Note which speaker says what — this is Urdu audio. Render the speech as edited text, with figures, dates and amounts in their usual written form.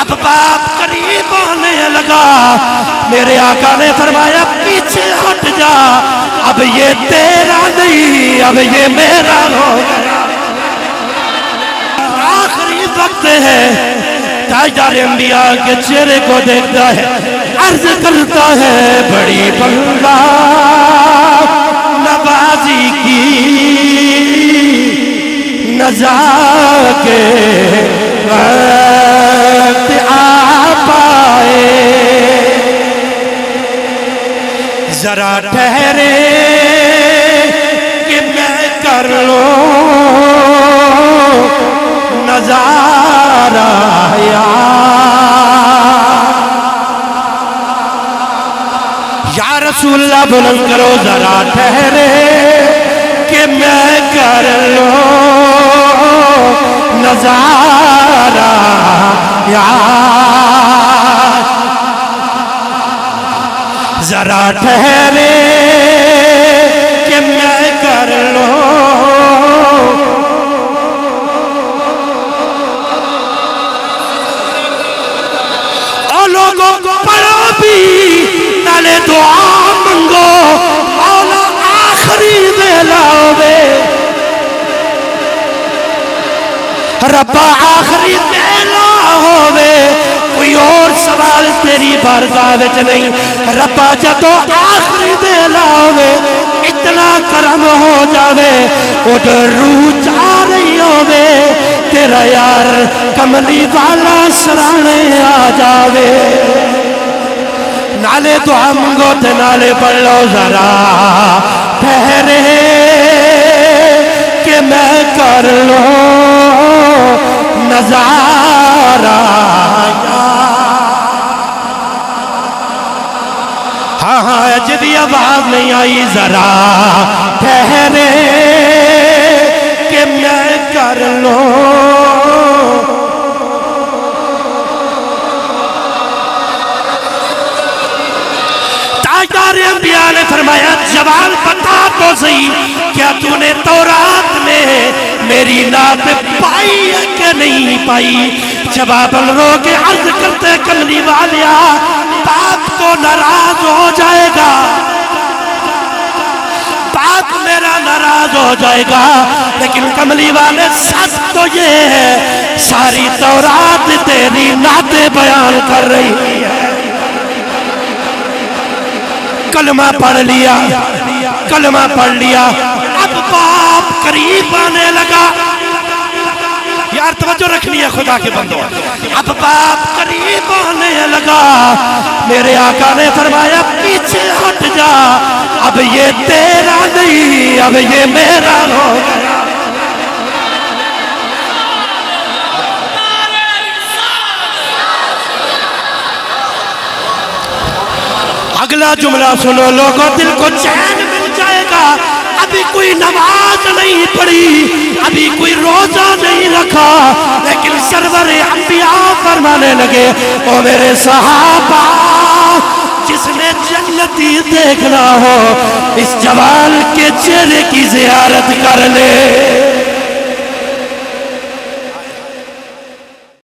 Speaker 1: اب باپ قریب آنے لگا، میرے آقا نے فرمایا پیچھے ہٹ جا، اب یہ تیرا نہیں اب یہ میرا ہو گیا۔ آخری وقت ہے، تاجدار انبیاء کے چہرے کو دیکھتا ہے، عرض کرتا ہے بڑی بندہ نوازی کی نزا کے وقت آ پائے، ذرا ٹھہرے کہ میں کر لوں نظارہ یا رسول اللہ بلند کرو، ذرا ٹھہرے کہ میں کر لوں نظارہ ذرا ٹھہرے کہ میں کر لوں۔ اور لوگوں کو پڑھو بھی نالے دعا منگو، مولا آخری ویلا ہوئے، ربا آخری ویلا ہوئے، کوئی اور سوال تیری بارگاہ وچ نہیں، ربا جدو آخری ویلا ہوئے، اتنا کرم ہو جاوے، اُدھر روح جا رہی ہوئے، تیرا یار کملی والا سرانے آ جاوے، نالے دعا منگو تے نالے پڑھ لو، ذرا ٹھہرے کہ میں کر لوں نظارہ۔ ہاں ہاں عجبی آواز نہیں آئی، ذرا ٹھہرے کہ میں کر لوں۔ تاجدار انبیاء نے فرمایا جوان بتا تو صحیح، کیا تو نے تورات میں میری نعت پائی ہے کہ نہیں پائی؟ جواب رو کے عرض کرتے کملی والیا باپ تو ناراض ہو جائے گا، باپ میرا ناراض ہو جائے گا، لیکن کملی والے سچ تو یہ ہے ساری تورات تیری نعتیں بیان کر رہی ہے۔ کلمہ پڑھ لیا، کلمہ پڑھ لیا، اب باپ قریب آنے لگا، یار توجہ رکھنی ہے خدا کے بندوں، اب باپ قریب آنے لگا، میرے آقا نے فرمایا پیچھے ہٹ جا، اب یہ تیرا نہیں اب یہ میرا ہو گیا۔ اگلا جملہ سنو لوگوں، دل کو چین مل جائے گا، ابھی کوئی نماز نہیں پڑھی، ابھی کوئی روزہ نہیں رکھا، لیکن سرور انبیاء فرمانے لگے او میرے صحابہ جس نے جنتی دیکھنا ہو اس جوان کے چہرے کی زیارت کر لے۔